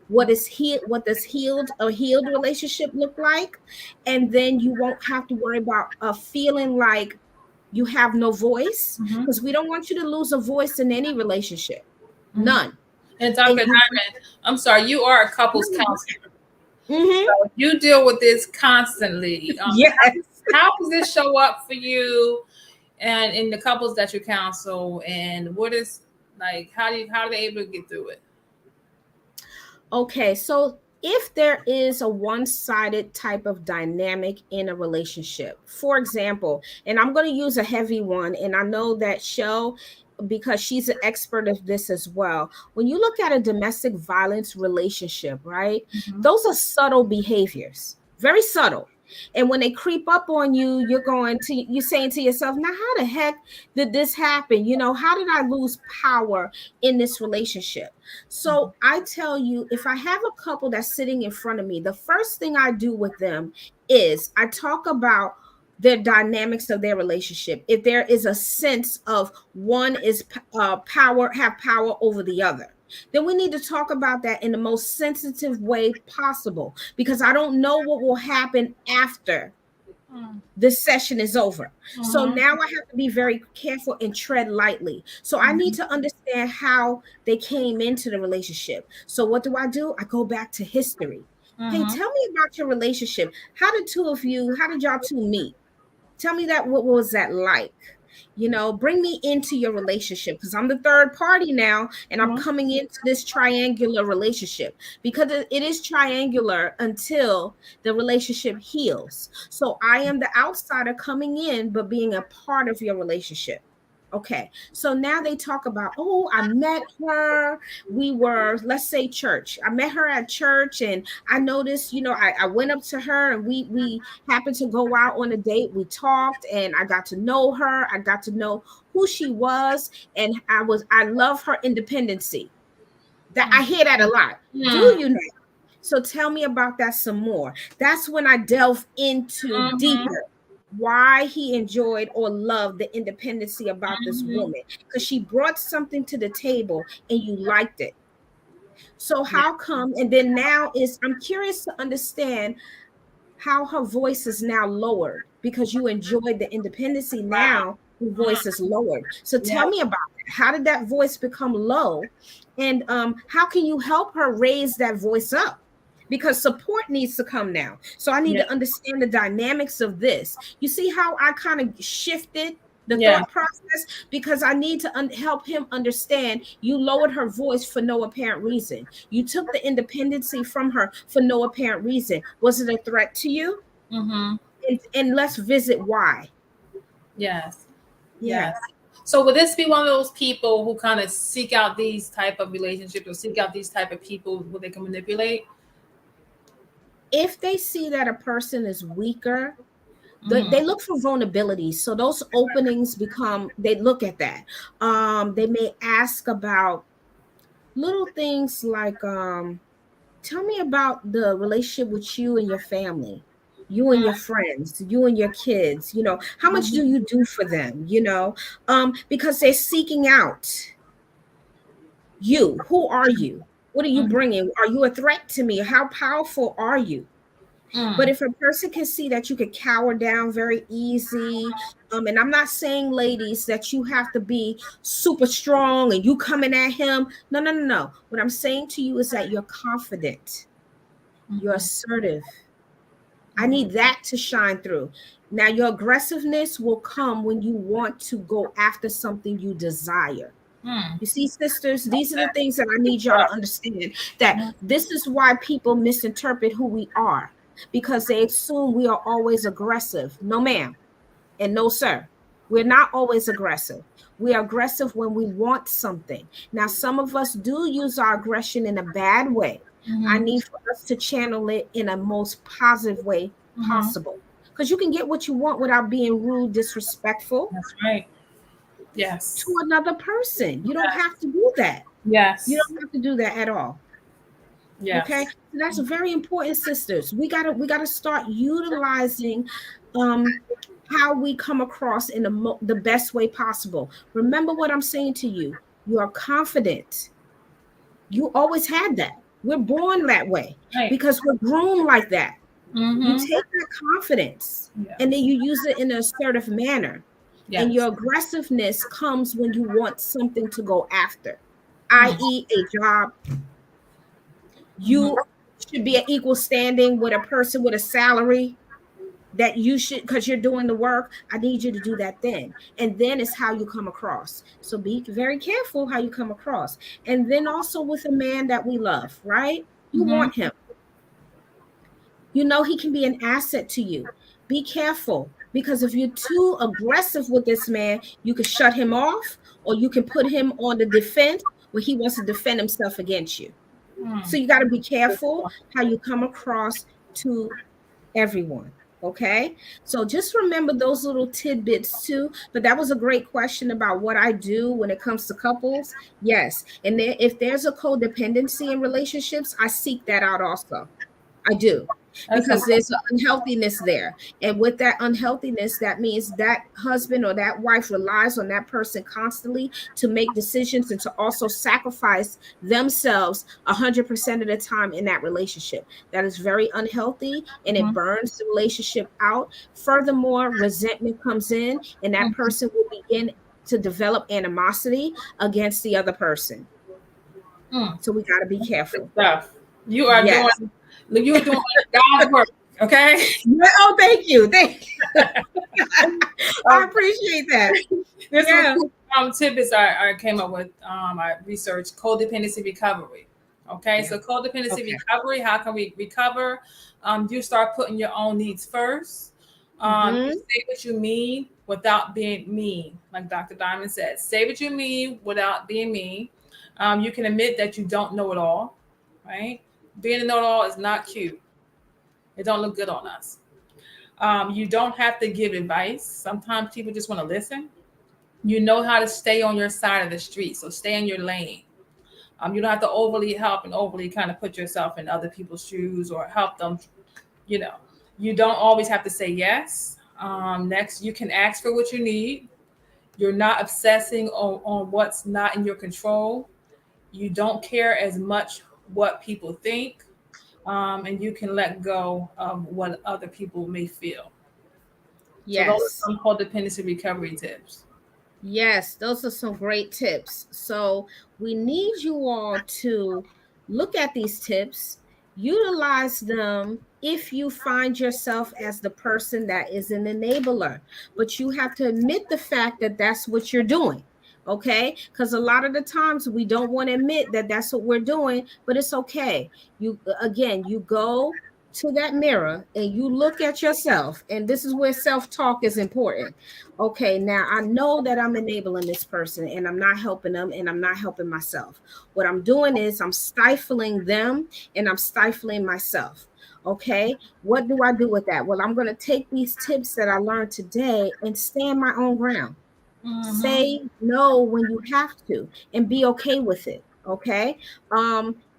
What is healed? What does healed a healed relationship look like? And then you won't have to worry about a feeling like you have no voice, Mm-hmm. because we don't want you to lose a voice in any relationship. Mm-hmm. None. And And Dr. you. Diamond, I'm sorry, you are a couples counselor. Mhm. So you deal with this constantly. Yes. How does this show up for you and in the couples that you counsel? And what is like, how are they able to get through it? Okay, so if there is a one-sided type of dynamic in a relationship, for example, and I'm going to use a heavy one, and I know that Shell, because she's an expert of this as well. When you look at a domestic violence relationship, right, Mm-hmm. those are subtle behaviors, very subtle. And when they creep up on you, you're saying to yourself, now, how the heck did this happen? How did I lose power in this relationship? So I tell you, if I have a couple that's sitting in front of me, the first thing I do with them is I talk about the dynamics of their relationship. If there is a sense of one is have power over the other, then we need to talk about that in the most sensitive way possible, because I don't know what will happen after this session is over. So now I have to be very careful and tread lightly. So I need to understand how they came into the relationship. So what do? I go back to history. Hey, tell me about your relationship. How did y'all two meet? Tell me that. What was that like? Bring me into your relationship, because I'm the third party now, and I'm coming into this triangular relationship, because it is triangular until the relationship heals. So I am the outsider coming in, but being a part of your relationship. Okay, so now they talk about, oh, I met her. We were, let's say, church. I met her at church, and I noticed, I went up to her, and we happened to go out on a date. We talked, and I got to know her. I got to know who she was, and I love her independency. That I hear that a lot. Do you know? So tell me about that some more. That's when I delve into deeper why he enjoyed or loved the independency about this woman, because she brought something to the table and you liked it. So how come? And then now I'm curious to understand how her voice is now lowered, because you enjoyed the independency. Now your voice is lowered. So tell me about it. How did that voice become low? And how can you help her raise that voice up? Because support needs to come now. So I need to understand the dynamics of this. You see how I kind of shifted the thought process, because I need to help him understand you lowered her voice for no apparent reason. You took the independency from her for no apparent reason. Was it a threat to you? And let's visit why. Yes. Yeah. Yes. So would this be one of those people who kind of seek out these type of relationships, or seek out these type of people who they can manipulate? If they see that a person is weaker, they look for vulnerabilities. So those openings they look at that. They may ask about little things like, tell me about the relationship with you and your family, you and your friends, you and your kids. How much do you do for them? Because they're seeking out you. Who are you? What are you bringing? Are you a threat to me? How powerful are you? But if a person can see that you could cower down very easy, and I'm not saying, ladies, that you have to be super strong and you coming at him. No, no, no, no. What I'm saying to you is that you're confident, you're assertive. I need that to shine through. Now, your aggressiveness will come when you want to go after something you desire. You see, sisters, these are the things that I need y'all to understand, that this is why people misinterpret who we are, because they assume we are always aggressive. No, ma'am, and no, sir. We're not always aggressive. We are aggressive when we want something. Now, some of us do use our aggression in a bad way. I need for us to channel it in a most positive way possible, because you can get what you want without being rude, disrespectful. That's right. Yes. To another person. You don't have to do that. Yes. You don't have to do that at all. Yes. Okay, so that's very important, sisters. We gotta start utilizing how we come across in the best way possible. Remember what I'm saying to you. You are confident. You always had that. We're born that way, because we're groomed like that. You take that confidence and then you use it in an assertive manner. And your aggressiveness comes when you want something to go after, i.e., a job. You should be an equal standing with a person with a salary that you should, because you're doing the work. I need you to do that then. And then it's how you come across. So be very careful how you come across. And then also with a man that we love, right? You want him. He can be an asset to you. Be careful, because if you're too aggressive with this man, you can shut him off, or you can put him on the defense where he wants to defend himself against you. So you got to be careful how you come across to everyone. Okay, so just remember those little tidbits too. But that was a great question about what I do when it comes to couples. Yes, and then if there's a codependency in relationships, I seek that out also. I do, That's because there's important. an unhealthiness there. And with that unhealthiness, that means that husband or that wife relies on that person constantly to make decisions and to also sacrifice themselves 100% of the time in that relationship. That is very unhealthy and it Mhm. burns the relationship out. Furthermore, resentment comes in and that Mhm. person will begin to develop animosity against the other person. Mm. So we got to be Good careful. stuff. You are doing Yes. you're doing God's work. Okay. Yeah, oh, thank you. Thank you. I Um, appreciate that. There's some Yeah. cool tidbits I came up with. I researched codependency recovery. Okay, Yeah. so codependency Okay. recovery. How can we recover? You start putting your own needs first. You Mm-hmm. say what you mean without being mean, like Dr. Diamond said. Say what you mean without being mean. You can admit that you don't know it all, right? Being a know-it-all is not cute. It don't look good on us. You don't have to give advice. Sometimes people just want to listen. You know how to stay on your side of the street, so stay in your lane. You don't have to overly help and overly kind of put yourself in other people's shoes or help them. You know, you don't always have to say yes. Next, you can ask for what you need. You're not obsessing on what's not in your control. You don't care as much what people think, and you can let go of what other people may feel. So those are Yes. some codependency recovery tips. Yes, those are some great tips. So we need you all to look at these tips, utilize them if you find yourself as the person that is an enabler. But you have to admit the fact that that's what you're doing. Okay, because a lot of the times we don't want to admit that that's what we're doing, but it's okay. You again, you go to that mirror and you look at yourself, and this is where self-talk is important. Okay, now I know that I'm enabling this person and I'm not helping them and I'm not helping myself. What I'm doing is I'm stifling them and I'm stifling myself. Okay, what do I do with that? Well, I'm going to take these tips that I learned today and stand my own ground. Mm-hmm. Say no when you have to and be okay with it. Okay,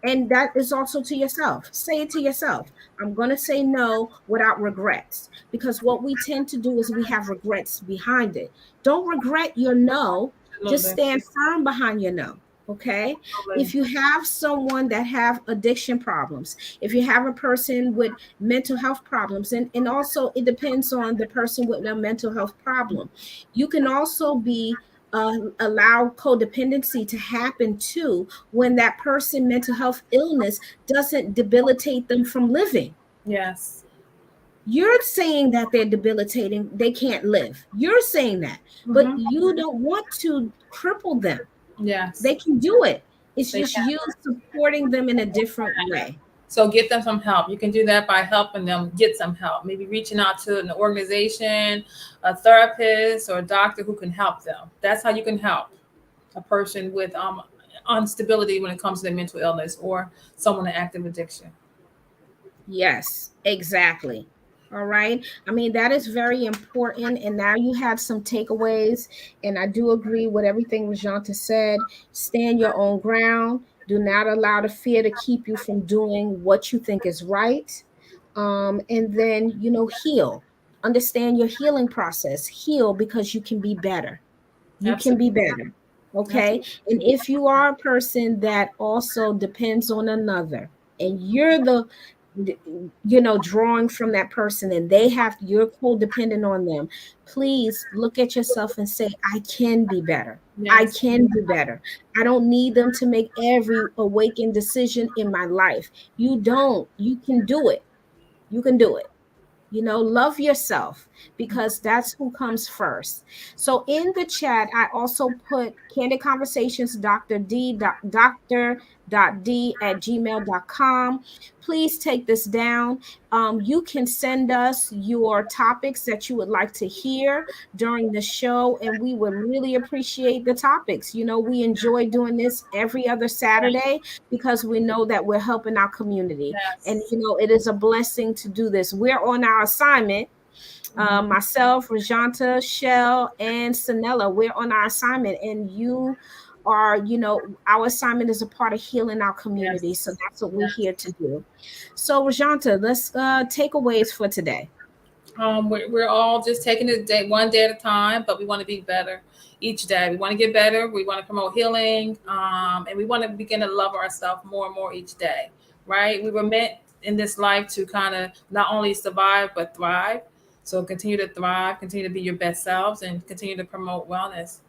and that is also to yourself. Say it to yourself. I'm going to say no without regrets, because what we tend to do is we have regrets behind it. Don't regret your no, just Absolutely. stand firm behind your no. Okay, Absolutely. if you have someone that have addiction problems, if you have a person with mental health problems, and also it depends on the person with a mental health problem, you can also be allow codependency to happen too when that person mental health illness doesn't debilitate them from living. Yes. You're saying that they're debilitating, they can't live. You're saying that, but Mm-hmm. you don't want to cripple them. Yes. They can do it. It's They just can. you supporting them in a different way. So get them some help. You can do that by helping them get some help. Maybe reaching out to an organization, a therapist, or a doctor who can help them. That's how you can help a person with instability when it comes to their mental illness or someone in active addiction. Yes, exactly. All right. I mean, that is very important. And now you have some takeaways. And I do agree with everything Rajanta said. Stand your own ground. Do not allow the fear to keep you from doing what you think is right. And then, heal. Understand your healing process. Heal because you can be better. You can be Absolutely. better. Okay. Absolutely. And if you are a person that also depends on another, and you're drawing from that person, and you're codependent on them, please look at yourself and say, I can be better. I Yes. can do better. I don't need them to make every awakened decision in my life. You don't. You can do it. You can do it. Love yourself, because that's who comes first. So in the chat, I also put Candid Conversations, Dr. D, Dr. d@gmail.com. Please take this down. You can send us your topics that you would like to hear during the show, and we would really appreciate the topics. We enjoy doing this every other Saturday because we know that we're helping our community. And, Yes. it is a blessing to do this. We're on our assignment. Myself, Rajanta, Shell, and Sanella, we're on our assignment, and you are, our assignment is a part of healing our community. So Yes. that's what we're Yes. here to do. So, Rajanta, let's takeaways for today. We're all just taking it one day at a time, but we want to be better each day. We want to get better. We want to promote healing, and we want to begin to love ourselves more and more each day, right? We were meant in this life to kind of not only survive, but thrive. So continue to thrive, continue to be your best selves, and continue to promote wellness.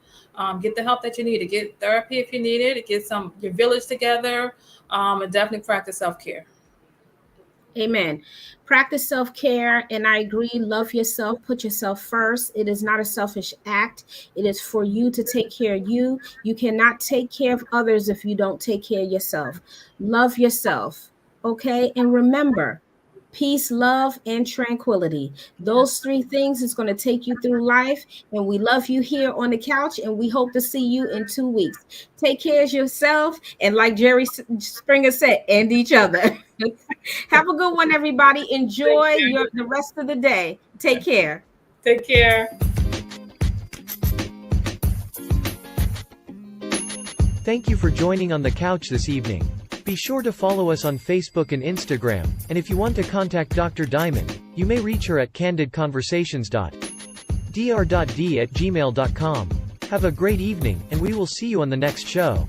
Get the help that you need. To get therapy if you need it. Get your village together, and definitely practice self-care. Amen. Practice self-care, and I agree. Love yourself. Put yourself first. It is not a selfish act. It is for you to take care of you. You cannot take care of others if you don't take care of yourself. Love yourself. Okay? And remember, peace, love, and tranquility. Those three things is going to take you through life. And we love you here on the couch, and we hope to see you in 2 weeks. Take care of yourself, and like Jerry Springer said, and each other. Have a good one, everybody. Enjoy the rest of the day. Take care. Take care. Thank you for joining on the couch this evening. Be sure to follow us on Facebook and Instagram, and if you want to contact Dr. Diamond, you may reach her at candidconversations.dr.d@gmail.com. Have a great evening, and we will see you on the next show.